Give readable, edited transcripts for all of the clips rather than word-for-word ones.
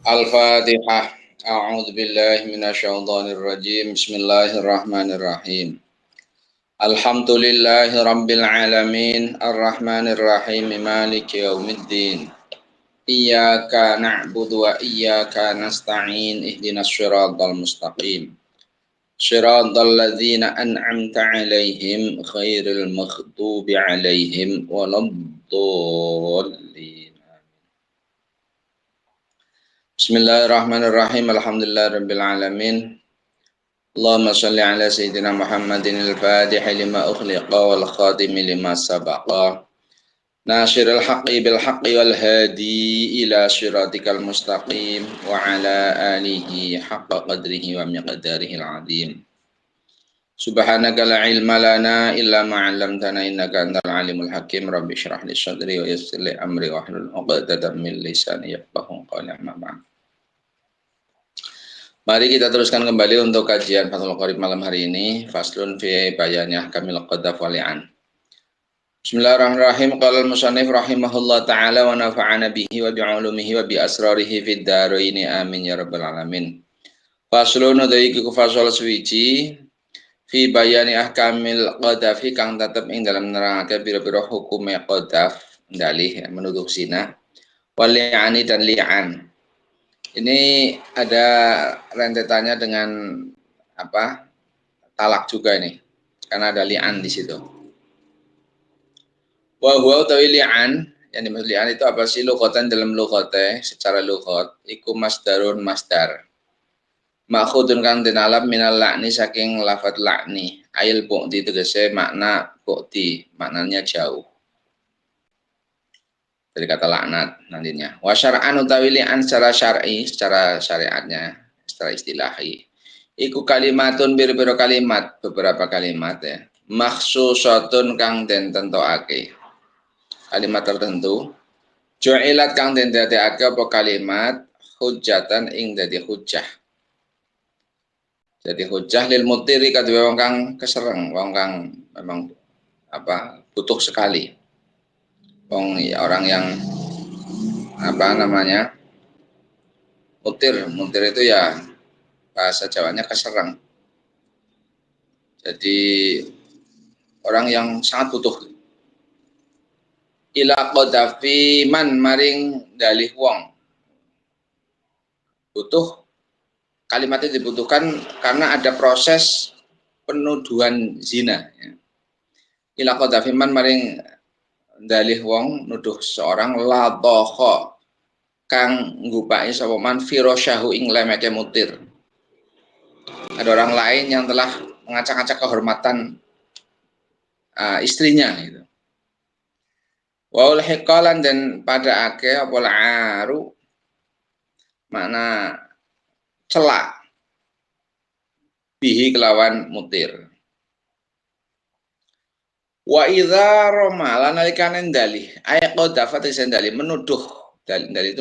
Al-Fatihah. A'udzu billahi minasyaitonir rajim. Bismillahirrahmanirrahim. Alhamdulillahi rabbil alamin, arrahmanir rahim, maliki yaumiddin. Iyyaka na'budu wa iyyaka nasta'in. Ihdinas shiratal mustaqim. Shiratal ladzina an'amta 'alaihim ghairil maghdubi 'alaihim waladdallin. Bismillahirrahmanirrahim. Alhamdulillahirabbil alamin. Allahumma shalli ala sayyidina Muhammadin al-Fatihi lima ukhliqa wal khatimi lima sabaqa. Nasyiril haqqi bil haqqi wal hadi ila syiratikal mustaqim wa ala alihi haqqa qadrihi wa miqdarihi al-azim. Subhanaka la ilma lana illa ma 'allamtana innaka antal alimul hakim. Rabbi shrah li sadri wa yassir li amri wa hlul 'uqdatam min lisani yafqahu qawli. Amma ba'd. Mari kita teruskan kembali untuk kajian Fathul Qorib malam hari ini. Faslun fi bayani ahkamil qadaf wal li'an. Bismillahirrahmanirrahim. Qala al-musannif rahimahullah ta'ala wa nafa'ana bihi wa bi'ulumihi wa bi asrarihi fid dharaini amin ya rabbal alamin. Faslun utawi iku fasal suwiji fi bayani ahkamil qadafi kang tetep ing dalam nerangake pira-pira hukume qadaf dalih menuduh zina wal li'ani dan li'an. Ini ada rentetannya dengan talak juga ini, karena ada li'an di situ. Wa huwa utawi li'an, yang dimaksud li'an itu apa sih? Lughatan dalam lughate, secara lughat iku masdarun masdar. Makhudun kang den alap minal la'ni saking lafadz la'ni, ail bu'di tegese makna bu'di, maknanya jauh. Dari kata laknat nantinya. Wa syar'an utawi li'an secara syar'i, secara syariatnya, secara istilahi. Iku kalimatun bir-biro kalimat, beberapa kalimat ya. Makhsusatun kang den tentokake. Kalimat tertentu. Ju'ilat kang den dadekake apa kalimat hujjatan ing dadi hujjah. Jadi hujjah lil mutiri kadue wong kang kesereng, wong kang memang butuh sekali. Orang yang mutir itu ya bahasa Jawanya kesereng. Jadi orang yang sangat butuh. Ila qadafi man maring dalih wong. Butuh, kalimat itu dibutuhkan karena ada proses penuduhan zina. Ila qadafi man maring dalih wong nuduh seorang la toho kang ngupai sapa man firasyahu ing lemeke mutir. Ada orang lain yang telah mengacak-acak kehormatan istrinya gitu. Wa ulhiqalan dan pada ake apa aru makna celak bihi kelawan mutir. Wa idza rama lan nalikane dalih ayat qadafat sendali menuduh dalil itu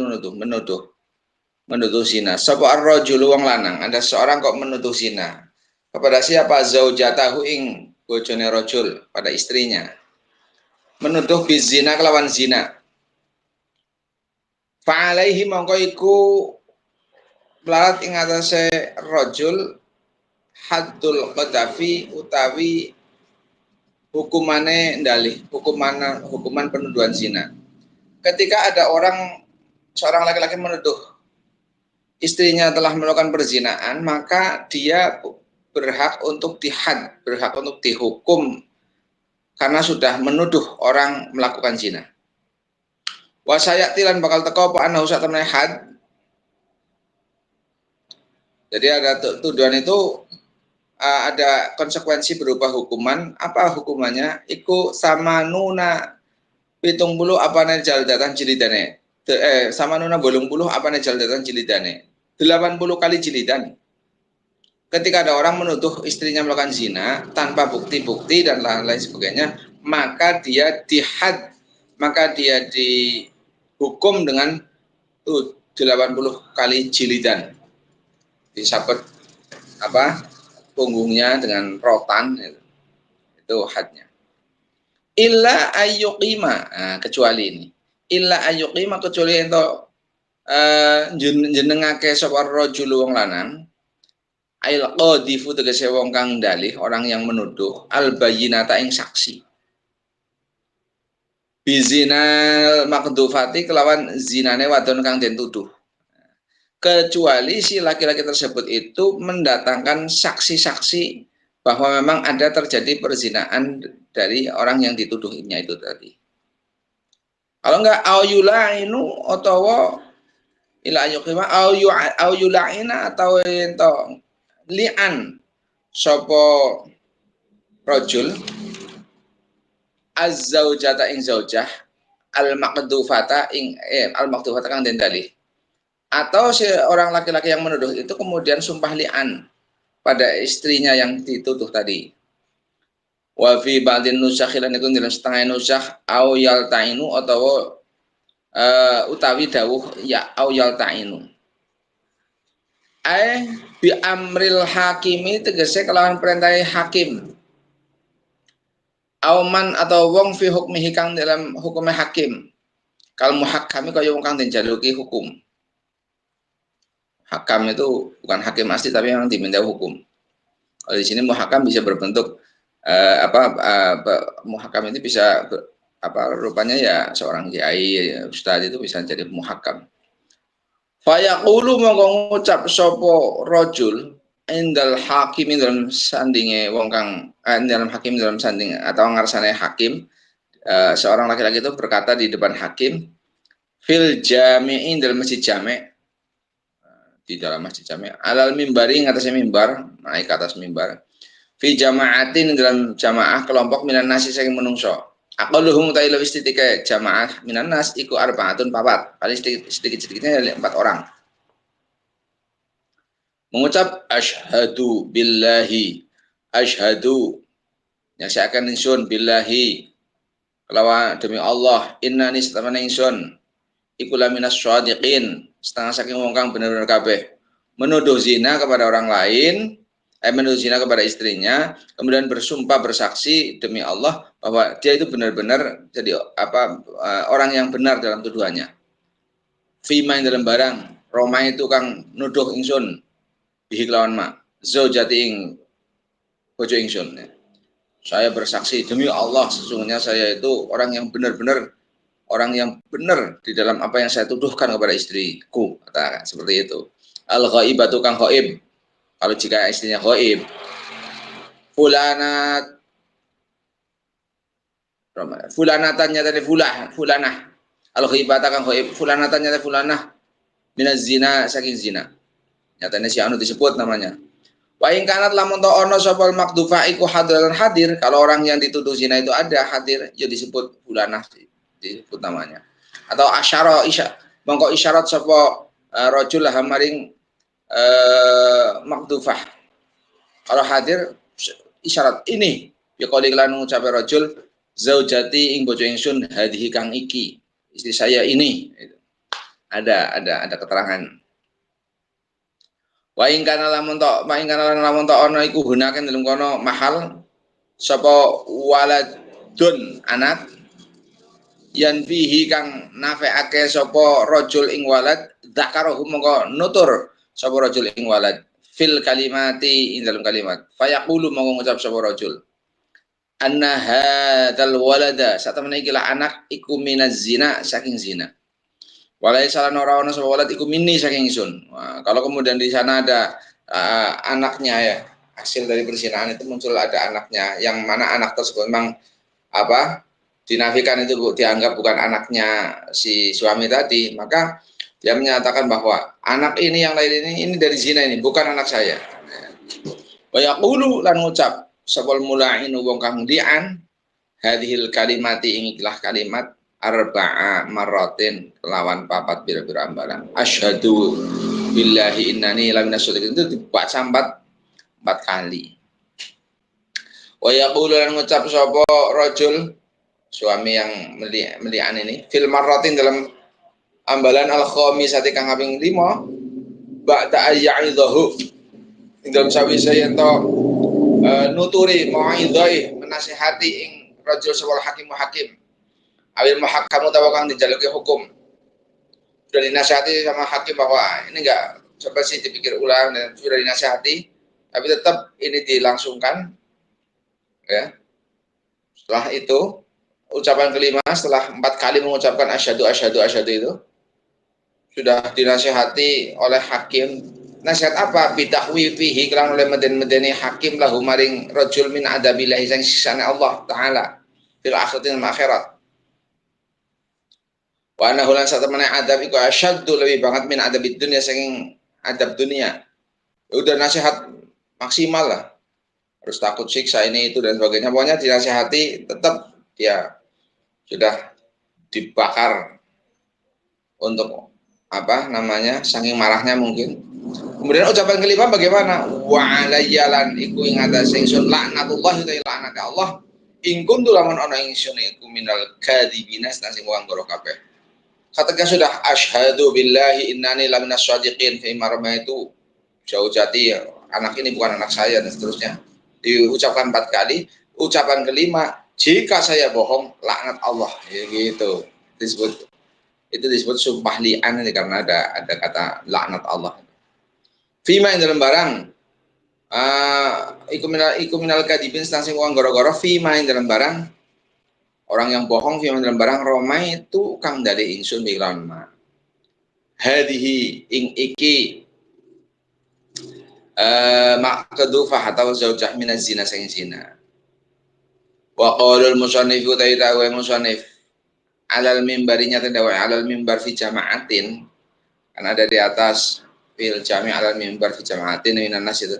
menuduh zina. Sapa ar-rajul wong lanang, ada seorang kok menuduh zina kepada siapa? Zaujatahu ing bojone rajul, pada istrinya. Menuduh bizina kelawan zina. Fa alaihi mongko iku melarat ing atase rajul haddul qadafi utawi hukumane ndalih, hukuman penuduhan zina. Ketika ada seorang laki-laki menuduh istrinya telah melakukan perzinaan, maka dia berhak untuk dihad, berhak untuk dihukum karena sudah menuduh orang melakukan zina. Wa sayatilan bakal teko apa anahu sak temene had. Jadi ada tuduhan itu ada konsekuensi berupa hukuman. Apa hukumannya? Iku sama nuna 70 apane jaldatan jilidane. Sama nuna 80 apane jaldatan jilidane. 80 kali jilidan. Ketika ada orang menuduh istrinya melakukan zina tanpa bukti-bukti dan lain-lain sebagainya, maka dia dihad, maka dia dihukum dengan 80 kali jilidan. Disabet punggungnya dengan rotan, itu hadnya. Illa ayyuqima, kecuali ini. Illa ayyuqima, kecuali ento jenengake sapa rajul wong lanang ail qadhifu tegese wong kang dalih orang yang menuduh al bayyinata ing saksi bizinal maqdufati kelawan zinane wadon kang den tuduh kecuali si laki-laki tersebut itu mendatangkan saksi-saksi bahwa memang ada terjadi perzinaan dari orang yang dituduhnya itu tadi. Kalau enggak auyulainu utawa ila yuqima auyulaina atau ento li'an sapa rajul az-zaujata ing zaujah al-maqdufata ing al-maqdufata kang den dalih atau si orang laki-laki yang menuduh itu kemudian sumpah li'an pada istrinya yang dituduh tadi. Wa fi ba'din nusakh lan iku dalam setengah nusakh au yaltainu atau utawi dawuh ya au yaltainu. Bi amril hakimi tegese kelawan perintah hakim. Auman atau wong fi hukmihi kang dalam hukumnya hakim. Kal muhakkami kaya wong kang dijaluki hukum. Hakam itu bukan hakim asli tapi memang diminta hukum. Kalau di sini muhakam bisa berbentuk muhakam itu bisa rupanya ya seorang kiai ustadz itu bisa jadi muhakam. Fayaqulu mongko ngucap sapa rajul indal hakim dalam sandinge wong kang dalam hakim dalam sanding atau ngarsane hakim seorang laki-laki itu berkata di depan hakim fil jami'in dalam masjid jami' di dalam masjid jami' alal mimbari ngatasnya mimbar naik ke atas mimbar fi jama'atin dalam jamaah kelompok minan nasi saking menungso aqalluhum ta'ila istitika jamaah minan nas iku arba'atun papat paling sedikit-sedikitnya 4 orang mengucap asyhadu billahi asyhadu nyaksiaken ingsun billahi kelawan demi Allah innani satamana ingsun iku laminas shadiqin setengah saking wong kang bener-bener kabeh menuduh zina kepada orang lain menuduh zina kepada istrinya kemudian bersumpah bersaksi demi Allah bahwa dia itu benar-benar jadi orang yang benar dalam tuduhannya fima yang dalam barang Roma itu kang nuduh ingsun bihi kelawan ma zaujati ing bojo ingsun saya bersaksi demi Allah sesungguhnya saya itu orang yang benar-benar orang yang benar di dalam apa yang saya tuduhkan kepada istriku kata seperti itu al ghaibatu kang ghaib kalau jika istrinya ghaib fulanatannya tadi fulanah al ghaibata kang ghaib fulanatannya tadi fulanah minaz zina saking zina nyatanya si anu disebut namanya wa in kanat lamun ta ono sapa makdufa iku hadirun hadir kalau orang yang dituduh zina itu ada hadir ya disebut fulanah disebut namanya atau asyara mongko isyarat sapa rajul hamaring makdufah kalau hadir isyarat ini ya kalau iklan ngucap rajul zaujati ing bojo ingsun hadhihi kang iki istri saya ini ada keterangan wa ing kana lamun ta ana iku gunaken dalem kono mahal sapa waladun anak yan fihi kang nafeake sapa rajul ing walad dzakarahu mongko nutur sapa rajul ing walad fil kalimati ing dalam kalimat fayaqulu mongko ngucap sapa rajul anna hadzal walada satamene iki lah anak iku minaz zina saking zina walai salan ora ono sapa walad iku minni saking ingsun kalau kemudian di sana ada anaknya ya hasil dari perzinahan itu muncul ada anaknya yang mana anak tersebut memang dinafikan itu dianggap bukan anaknya si suami tadi, maka dia menyatakan bahwa anak ini yang lain ini dari zina ini bukan anak saya. Wa yaqulu lan ngucap sabal mula'in wong kang dian hadhil kalimati ingilah kalimat arba'a marratin lawan papat bira-bira ambalan asyhadu billahi innani laminas shadiqin itu dibaca 4 kali. Wa yaqulu lan ngucap sapa rajul suami yang melian ini fil marratin dalam ambalan al khamisati kang kaping 5 ba'da ayyidhahu dalam sawise yen to nuturi mau'idhai menasihati ing rajul sawal hakim awil muhakkam utawa kang dijaluki hukum sudah dinasihati sama hakim bahwa ini enggak, coba sih dipikir ulang, dan sudah dinasihati, tapi tetap ini dilangsungkan, ya. Setelah itu, ucapan kelima setelah 4 kali mengucapkan asyhadu asyhadu asyhadu itu, sudah dinasihati oleh hakim. Nasihat apa? Bidahwi fihi kelan oleh meden-medeni hakim lahu maring rajul min adabillahi sang sisane Allah taala fil akhiratin akhirat. Wa annahu lan satamane adab iku asyaddu lebih banget min adabid dunya saking adab dunia. Udah nasihat maksimal lah. Harus takut siksa ini itu dan sebagainya. Pokoknya dinasihati tetap dia sudah dibakar untuk apa namanya, saking marahnya mungkin. Kemudian ucapan kelima bagaimana? Wa alayyalan iku ing atase ingsun laknatullah ta laknat Allah ing kuntu lamun ana ingsun iku minal kadzibina sing wong goro kabeh. Ketika sudah asyhadu billahi innani laminas shadiqin fi marmaitu zaujati, anak ini bukan anak saya dan seterusnya. Diucapkan 4 kali. Ucapan kelima, jika saya bohong laknat Allah, ya gitu. Itu disebut sumpah li'an karena ada kata laknat Allah. Fima yang dalam barang iku minal kadibin sing wong goro-goro, fima yang dalam barang orang yang bohong, fima yang dalam barang romai itu kang dari insun bilan ma hadihi ing iki maqdufah atau zaujah minaz zina sing zina. Wa qaulul musannif utaita wa musannif alal mimbarinya tadawa alal mimbar fi jama'atin, kan ada di atas fil jami' alal mimbar fi jama'atin minan nas itu.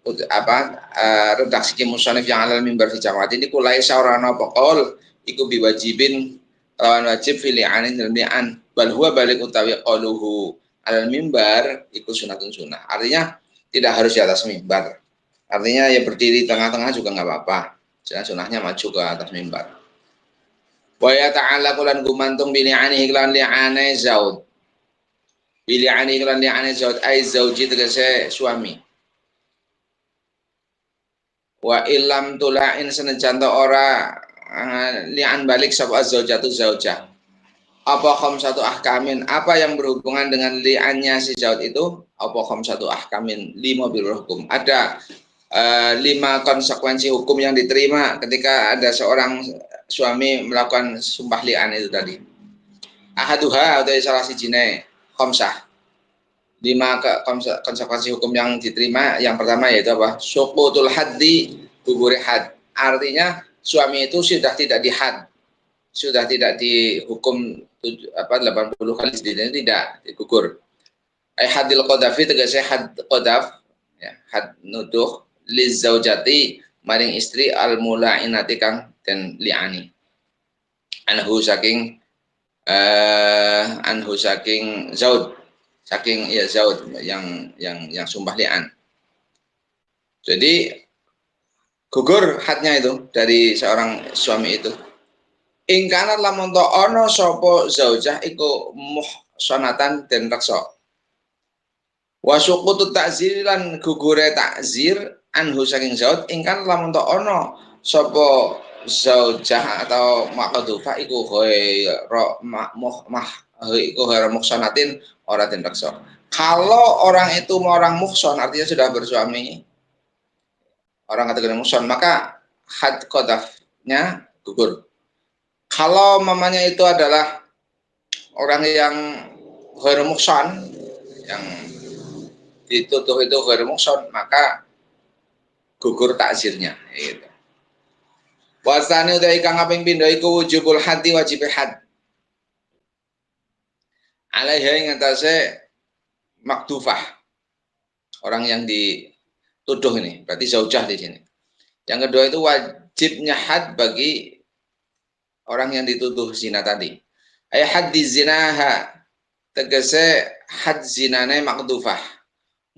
Redaksi musannif yang alal mimbar fi jama'atin iku lae saurana apa qaul iku biwajibin lawan wajib fil li'anin dan li'an bal huwa balik utawi qauluhu alal mimbar iku sunatun sunnah. Artinya tidak harus di atas mimbar. Artinya ya berdiri tengah-tengah juga enggak apa-apa. Jangan sunahnya maju ke atas mimbar. Wa ya ta'ala kulan gumantung bili'ani iklan li'ane zaud. Bili'ani iklan li'ane zaud ay zauji tegese suami. Wa illam tula'in senajan ora li'an balik sapa zaujatu zaujah. Apa khamsatu ahkamin, apa yang berhubungan dengan li'annya si zaud itu? Apa khamsatu ahkamin, 5 bil hukum. Ada 5 konsekuensi hukum yang diterima ketika ada seorang suami melakukan sumpah li'an itu tadi. Ahaduha atau salah sijine khamsah. 5 konsekuensi hukum yang diterima. Yang pertama yaitu apa? Suqutul haddi gugure had. Artinya suami itu sudah tidak dihad, sudah tidak dihukum 80 kali sedihnya, tidak digugur. Hadil qadafi tegese had qadaf, ya, had nuduh lizaujati maring istri al mula'inati kang den li'ani anhu saking zaud, saking ya zaud yang sumpah li'an. Jadi gugur hadnya itu dari seorang suami itu. Ingkana lamun to ana sapa zaujah iku muhsanatan den reksa. Wa suqutu ta'zir lan gugure ta'zir anhu saking zaud ingkana lamun to ana sapa zaujah atau maqdufah iku muhsanatin ora den reksa. Kalau orang itu orang muhsan artinya sudah bersuami, orang kategori muhsan, maka had qadafnya gugur. Kalau mamanya itu adalah orang yang ghairu muhsan, yang dituduh itu ghairu muhsan, maka gugur takzirnya gitu. Wasane utai kang kaping pindho iku wujubul haddi wajib had. Alaiha ing atase makdufah. Orang yang dituduh ini, berarti zaujah di sini. Yang kedua itu wajibnya had bagi orang yang dituduh zina tadi. Ay haddi zinaha, tegese had zinane makdufah.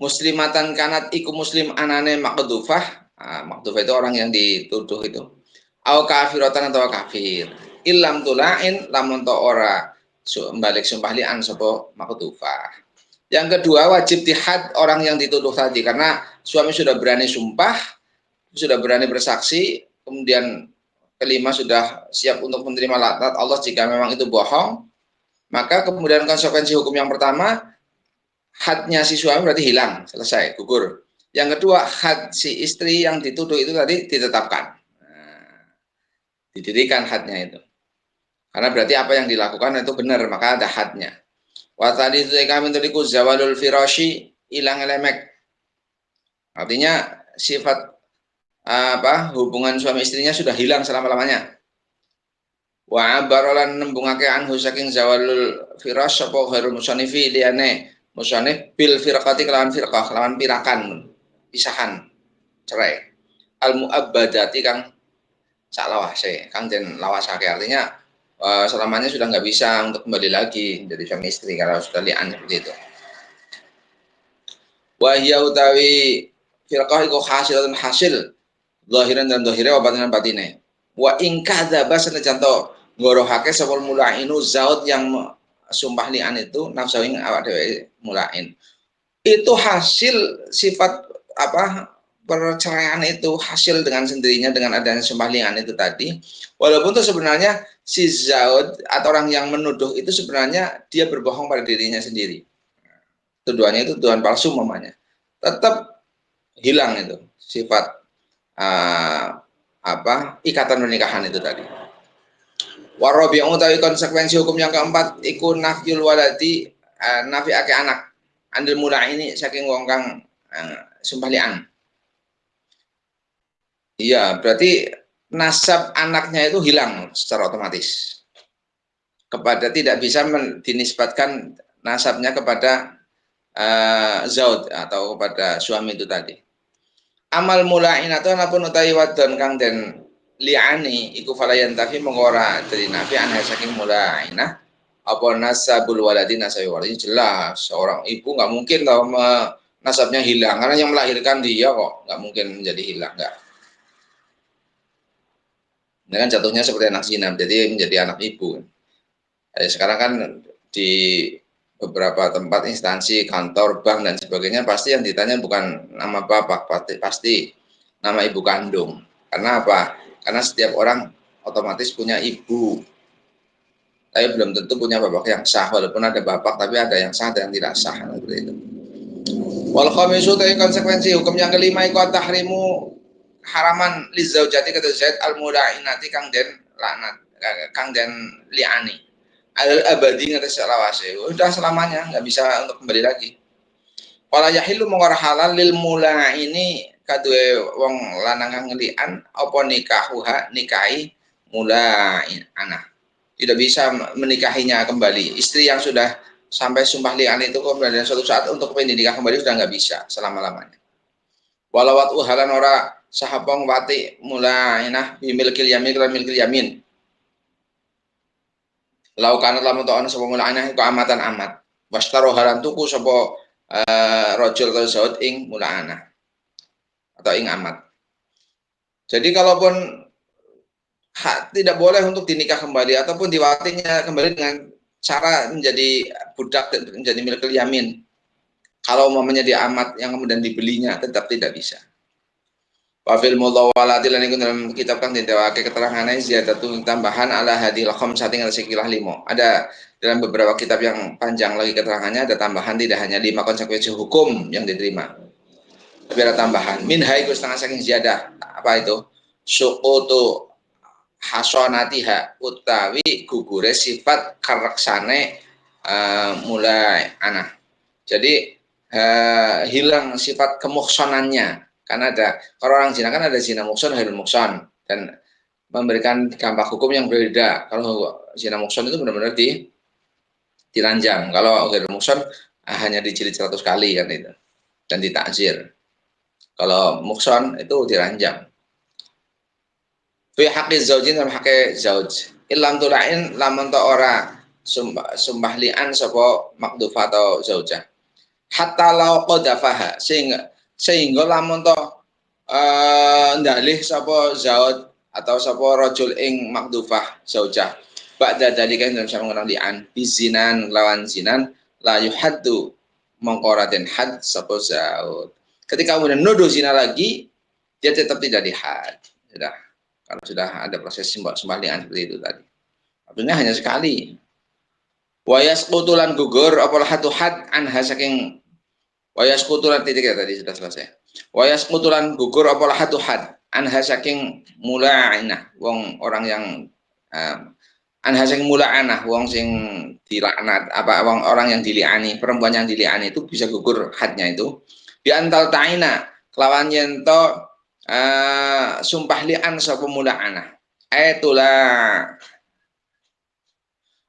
Muslimatan kanat iku muslim anane makdufah. Makdufah itu orang yang dituduh itu. Au kafiratan atau kafir. Illam tulain lamun to ora balik sumpah li'an sapa makdufah. Yang kedua wajib dihad orang yang dituduh tadi, karena suami sudah berani sumpah, sudah berani bersaksi, kemudian kelima sudah siap untuk menerima laknat Allah jika memang itu bohong, Maka kemudian konsekuensi hukum yang pertama, hadnya si suami berarti hilang, selesai, gugur. Yang kedua, had si istri yang dituduh itu tadi ditetapkan. Nah, didirikan hadnya itu. Karena berarti apa yang dilakukan itu benar, maka ada hadnya. Wa tadi itu kami tuliku zawalul firashi, hilang elemek. Artinya sifat hubungan suami istrinya sudah hilang selama-lamanya. Wa barolan nembungake anhu saking zawalul firash apa ghairul musanifi liyane musanif bil firqati kelawan firqah kelawan pirakan pisahan cerai al muabbadati kang sak lawase kang den lawasake artinya selamanya sudah nggak bisa untuk kembali lagi jadi suami istri kalau sudah li'an seperti itu. Wa hiya utawi firqah iku hasilatun hasil zahiran dan zahire wa batinan batine. Wa in kadzaba senajan to ngorohake sapa mulainu zaud yang sumpah li'an itu nafsu ing awak dhewe mulain. Itu hasil sifat perceraian itu hasil dengan sendirinya dengan adanya sumpah li'an itu tadi. Walaupun itu sebenarnya si zaud atau orang yang menuduh itu sebenarnya dia berbohong pada dirinya sendiri. Tuduhannya itu tuduhan palsu mamanya. Tetap hilang itu sifat ikatan pernikahan itu tadi. Warabi'u utawi konsekuensi hukum yang keempat iku nafyul waladi nafi'ake anak andil mula ini saking wong kang sumpah li'an. Iya, berarti nasab anaknya itu hilang secara otomatis. Tidak bisa dinisbatkan nasabnya kepada zaud atau kepada suami itu tadi. Amal mulain atau apapun utawi wadon kang den li'ani iku falayan tafi mengora dari nafi anha saking mulainah apa nasabul waladi nasabi waladi jelas seorang ibu nggak mungkin tahu nasabnya hilang karena yang melahirkan dia kok nggak mungkin menjadi hilang nggak. Ini kan jatuhnya seperti anak zina jadi menjadi anak ibu. Sekarang kan di beberapa tempat instansi kantor bank dan sebagainya pasti yang ditanya bukan nama bapak pasti nama ibu kandung. Karena apa? Karena setiap orang otomatis punya ibu, tapi belum tentu punya bapak yang sah. Walaupun ada bapak, tapi ada yang sah dan yang tidak sah. Seperti itu. Wal khamisu dari konsekuensi hukum yang kelima iku tahrimu haraman lizaujati kata Zaid al mulainati kang den laknat kang den liani. Al abadi ngatas selawase. Udah selamanya nggak bisa untuk kembali lagi. Wala yahilu mengora halal lil mula ini kadue wong lanang kang ngelian apa nikahuha nikahi mula anak. Tidak bisa menikahinya kembali. Istri yang sudah sampai sumpah li'an itu kemudian suatu saat untuk nikah kembali sudah nggak bisa selama-lamanya. Walawat uhalan ora sahabong wati mulainah bimilkil yamin kelan milkil yamin. Laukan lamun ta'ana sapa mulainah iku amatan amat. Wastaro halan tuku sapa rojul atau zaud ing mulainah atau ing amat. Jadi kalaupun tidak boleh untuk dinikah kembali ataupun diwatinya kembali dengan cara menjadi budak dan menjadi milik yamin. Kalau umpamanya dia amat yang kemudian dibelinya tetap tidak bisa. Wafil mudawwalati lan iku dalam kitab kang didhawuhake keterangane ziyadatu tambahan ala hadil khamsati ngasikilah 5. Ada dalam beberapa kitab yang panjang lagi keterangannya ada tambahan tidak hanya 5 konsekuensi hukum yang diterima. Tapi ada tambahan. Min haiku setengah saking ziyadah. Apa itu? Suqutu hasonatiha utawi gugure sifat kareksane mulai anak. Jadi hilang sifat kemuhsonannya. Karena ada kalau orang zina kan ada zina muhson, hairul muhson dan memberikan dampak hukum yang berbeda. Kalau zina muhson itu benar-benar diranjang. Kalau hairul muhson hanya dijilid 100 kali kan itu dan ditakzir. Kalau muhson itu diranjang. Fi haqqi zaujin dan haqqi zauj. Ilam tulain lamun ta ora sumpah li'an sapa makdufah atau zaujah. Hatta law qadafaha sehingga lamun to ndalih sapa zaud atau sapa rajul ing makdufah zaujah ba'da dalika dalam sama orang li'an bizinan lawan zinan la yuhaddu mengkoratin had sapa zaud ketika kemudian nuduh zina lagi dia tetap tidak dihad sudah kalau sudah ada proses sembah li'an seperti itu tadi artinya hanya sekali Wa yasqutulan gugur apa hatu had anha saking wa yasqutulan titik ya tadi sudah selesai. Wa yasqutulan gugur apa hatu had anha saking mula'inah wong orang yang anha saking mula'anah wong sing dilaknat apa wong orang yang diliani, perempuan yang diliani itu bisa gugur hadnya itu. Di antal ta'ina kelawan yen to sumpah li'an sapa mula'anah.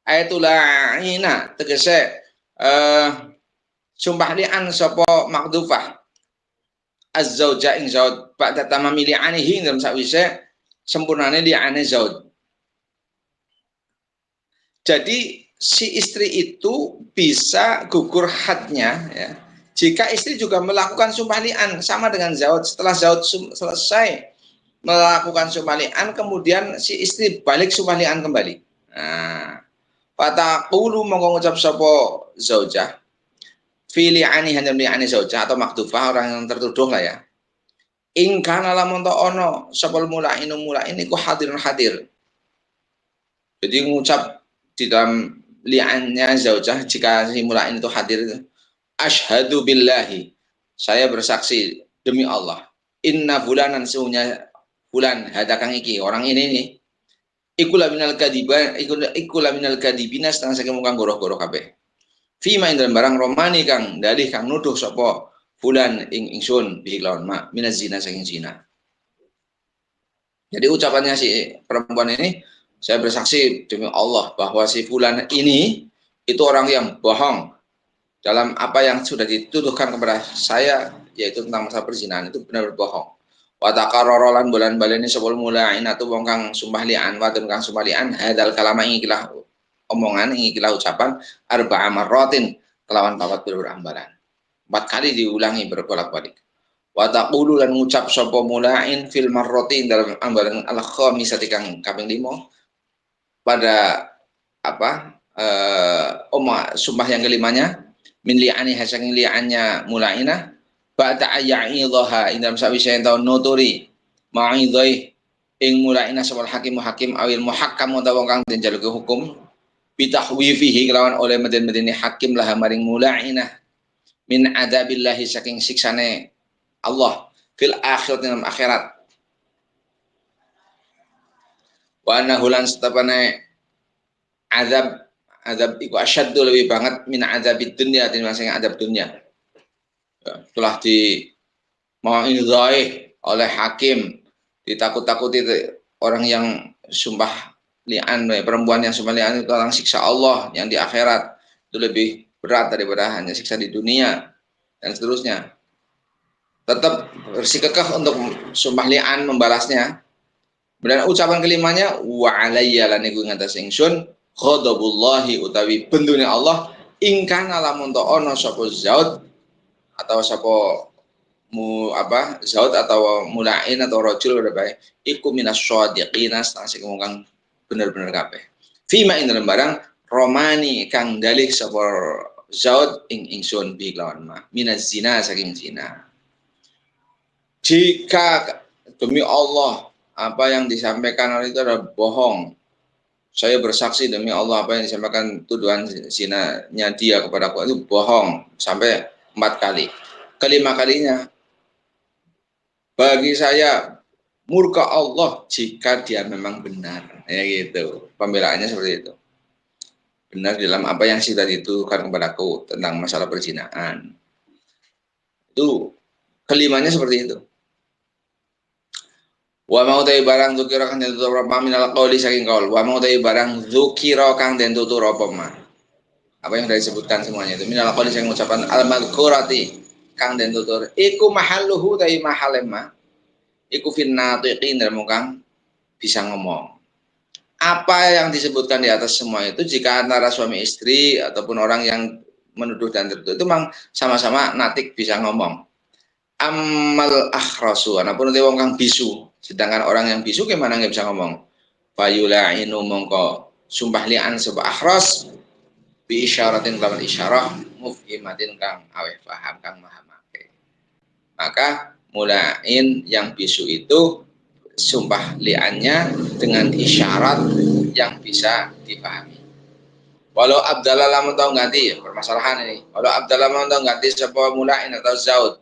Ayatullah ina tegese sumpah li'an sapa makdufah az-zauja ing zaud ba'da tamami li'anihi dalam sakwise sempurnane li'ane zaud. Jadi si istri itu bisa gugur hadnya ya, jika istri juga melakukan sumpah li'an sama dengan zaud. Setelah zaud selesai melakukan sumpah li'an, kemudian si istri balik sumpah li'an kembali. Nah, fataqulu mongko ngucap sapa zaujah fi li'ani hanya li'ani zaujah atau maktufah orang yang tertuduh lah ya. In kana lamun ta ono sapa mula'inu mula'in iku hadirun hadir. Jadi ngucap di dalam li'annya zaujah jika si mula'in itu hadir, asyhadu billahi, saya bersaksi demi Allah, inna fulanan sesungguhnya fulan hadakang iki orang ini nih ikula minal kadiban ikula minal kadibina setengah saking kang goroh-goroh kabeh fima ing dalam barang romani kang dalih kang nuduh sapa fulan ing ingsun bihi lawan ma minaz zina saking zina. Jadi ucapannya si perempuan ini, saya bersaksi demi Allah bahwa si fulan ini itu orang yang bohong dalam apa yang sudah dituduhkan kepada saya, yaitu tentang masalah perzinahan itu benar bohong. Wa taqarraralan bulan baleni sebul mulain atau wong kang sumpah li'an wa kang sumpah li'an hadal kalama ingilah omongan ingilah ucapan arba'a marratin kelawan papat berambalan. 4 kali diulangi berbolak-balik. Wa taqulu lan ngucap sapa mulain fil marratin dalam ambalan al-khamisati kang kaping 5 pada apa sumpah yang kelimanya min li'ani hasaking li'annya mulainah ba'da ayya'illaha ing dalam sawise ento nuturi ma'idhai ing mulaina sawal hakim awil muhakkam utawa kang den jaluke hukum bitahwifihi kelawan oleh meden-medeni hakim lah maring mulainah min adabillahi saking siksane Allah fil akhirat dalam akhirat wa annahu lan setapane azab iku asyaddu lebih banget min azabid dunya tinimbang azab dunya. Telah di mau'idhai oleh hakim, ditakut-takuti orang yang sumpah li'an, perempuan yang sumpah li'an itu tentang siksa Allah yang di akhirat itu lebih berat daripada hanya siksa di dunia dan seterusnya. Tetap bersikukuh untuk sumpah li'an membalasnya. Dan ucapan kelimanya wa alayya lan iku ngatas ingsun ghadabullahi utawi bendune Allah ingkana lamun ta ana sapa zaud atau sapa zaud atau mulain atau rajul berbaik iku minas shadiqina sing kang bener-bener kabeh fima ing dalam barang romani kang dalih sapa zaud ing ingsun bi lawan ma minaz zina saking zina. Jika demi Allah apa yang disampaikan oleh itu adalah bohong, saya bersaksi demi Allah apa yang disampaikan tuduhan zinanya dia kepada aku itu bohong sampai 4 kali. Kelima kalinya bagi saya murka Allah jika dia memang benar, ya gitu. Pembelaannya seperti itu. Benar dalam apa yang sudah dituduhkan kepadaku tentang masalah perzinahan. Itu kelimanya seperti itu. Wa mau ta'i barang dzukira kang den tutur apa minal qauli saking qaul. Wa mau ta'i barang dzukira kang den tutur apa ma. Apa yang sudah disebutkan semuanya itu minal qauli saking ucapan al-madhkurati kang den tutur iku mahalluhu ta'i mahalema. Iku finnatiqin dalam kang bisa ngomong. Apa yang disebutkan di atas semua itu jika antara suami istri ataupun orang yang menuduh dan tertuduh itu memang sama-sama natik bisa ngomong. Amal akhrasu anapun te wong kang bisu, sedangkan orang yang bisu gimana nggak bisa ngomong. Fayulainu mongko sumpah li'an sebab akhras bi isyaratin kelawan isyarah mufhimatin kang aweh paham kang mahamake. Maka mulain yang bisu itu sumpah li'annya dengan isyarat yang bisa dipahami. Walau abdallah lamun tau ganti, permasalahan ini. Walau abdallah lamun tau ganti sapa mula'in atau zaud.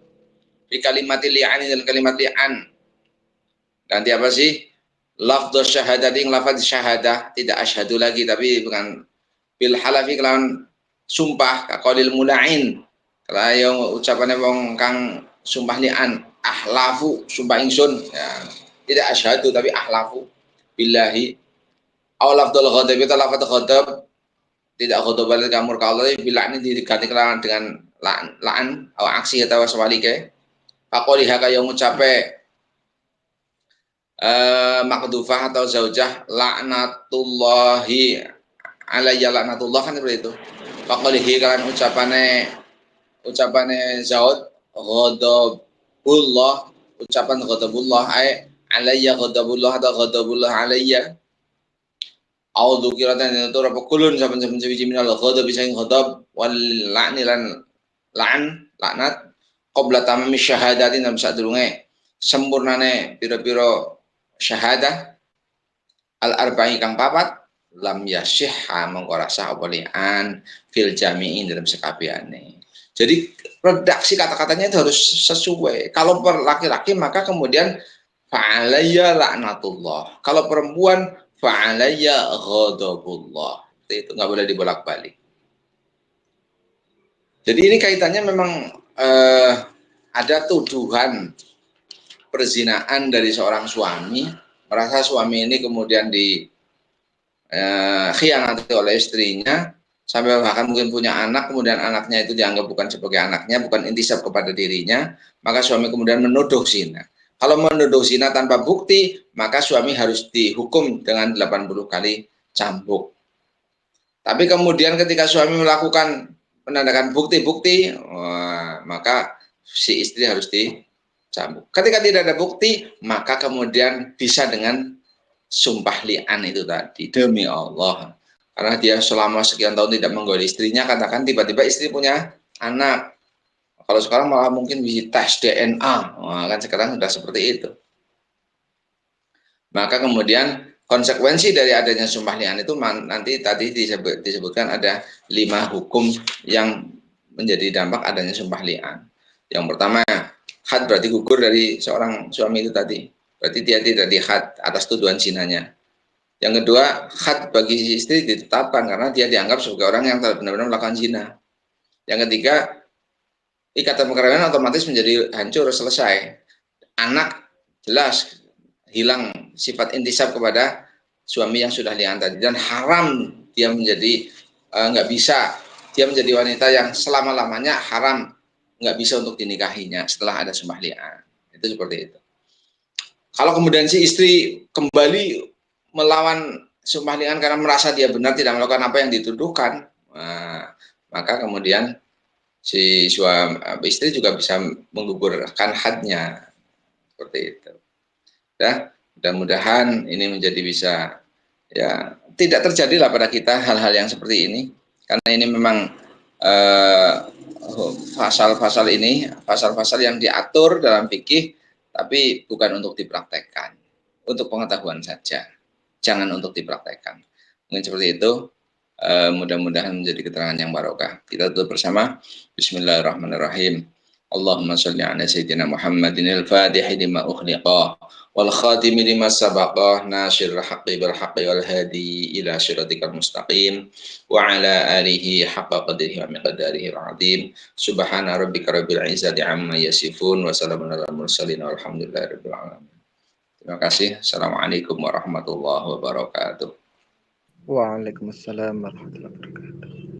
Di kalimat li'an dan kalimat li'an. Ganti apa sih? Lafdhu syahadatin lafadz syahadah, tidak asyhadu lagi tapi bukan bil halafi kelawan sumpah kaqaulil mula'in. Kalau yang ucapannya wong kang sumpah li'an, ahlafu sumpah ingsun ya. Tidak asyhadu tapi ahlafu billahi. Aw lafdzul ghadab itu lafadz ghadab tidak ghadab balik kamur kalau bila ini diganti kelawan dengan la'an atau aksi atau sebaliknya. Faqoliha kaya ngucape makdufah atau zaujah laknatullahi alayya laknatullah kan seperti itu. Faqolihi kalian ucapane zaud ghadabullah, ucapan ghadabullah ay alayya ghadabullah atau ghadabullah alayya. A'udzu kiratan itu apa kulun saben-saben siji minal ghadab bisa ghadab wal la'ni lan la'an laknat qabla tamami syahadati nang sadurunge sempurnane pira-pira syahadah al arba'i kang papat lam yasihha mongko rasa apa li'an fil jami'in dalam sekabehane. Jadi redaksi kata-katanya itu harus sesuai. Kalau per laki-laki maka kemudian fa'alayya laknatullah. Kalau perempuan fa'alayya ghadabullah. Itu nggak boleh dibolak-balik. Jadi ini kaitannya memang ada tuduhan perzinaan dari seorang suami, merasa suami ini kemudian dikhianati oleh istrinya, sampai bahkan mungkin punya anak, kemudian anaknya itu dianggap bukan sebagai anaknya, bukan intisab kepada dirinya, maka suami kemudian menuduh zina. Kalau menuduh zina tanpa bukti, maka suami harus dihukum dengan 80 kali cambuk. Tapi kemudian ketika suami melakukan menandakan bukti-bukti, maka si istri harus dicambuk. Ketika tidak ada bukti, maka kemudian bisa dengan sumpah li'an itu tadi, demi Allah. Karena dia selama sekian tahun tidak menggoda istrinya, katakan tiba-tiba istri punya anak. Kalau sekarang malah mungkin bisa tes DNA, kan sekarang sudah seperti itu. Maka kemudian konsekuensi dari adanya sumpah li'an itu nanti tadi disebutkan ada 5 hukum yang menjadi dampak adanya sumpah li'an. Yang pertama, had berarti gugur dari seorang suami itu tadi. Berarti dia tidak dihad atas tuduhan zinanya. Yang kedua, had bagi istri ditetapkan karena dia dianggap sebagai orang yang benar-benar melakukan zina. Yang ketiga, ikatan perkawinan otomatis menjadi hancur, selesai. Anak jelas hilang sifat intisab kepada suami yang sudah li'an tadi, dan haram dia menjadi nggak bisa, dia menjadi wanita yang selama-lamanya haram, nggak bisa untuk dinikahinya setelah ada sumpah li'an. Itu seperti itu. Kalau kemudian si istri kembali melawan sumpah li'an karena merasa dia benar tidak melakukan apa yang dituduhkan, maka kemudian si suami istri juga bisa menggugurkan hadnya seperti itu. Ya, mudah-mudahan ini menjadi bisa ya tidak terjadilah pada kita hal-hal yang seperti ini, karena ini memang pasal-pasal yang diatur dalam fikih tapi bukan untuk dipraktekkan, untuk pengetahuan saja, jangan untuk dipraktekkan. Mungkin seperti itu. Mudah-mudahan menjadi keterangan yang barokah. Kita tutup bersama. Bismillahirrahmanirrahim. Allahumma sholli ala sayyidina Muhammadin al-Fatihi lima ukhliqa wal khatimi lima sabaqa nasirul haqqi bil haqqi wal hadi ila siratikal mustaqim wa ala alihi haqqa qadrihi wa miqdarihi al-azim. Subhana rabbika rabbil izzati amma yasifun wa salamun alal mursalin walhamdulillahi rabbil alamin. Terima kasih. Assalamualaikum warahmatullahi wabarakatuh. Waalaikumsalam warahmatullahi wabarakatuh.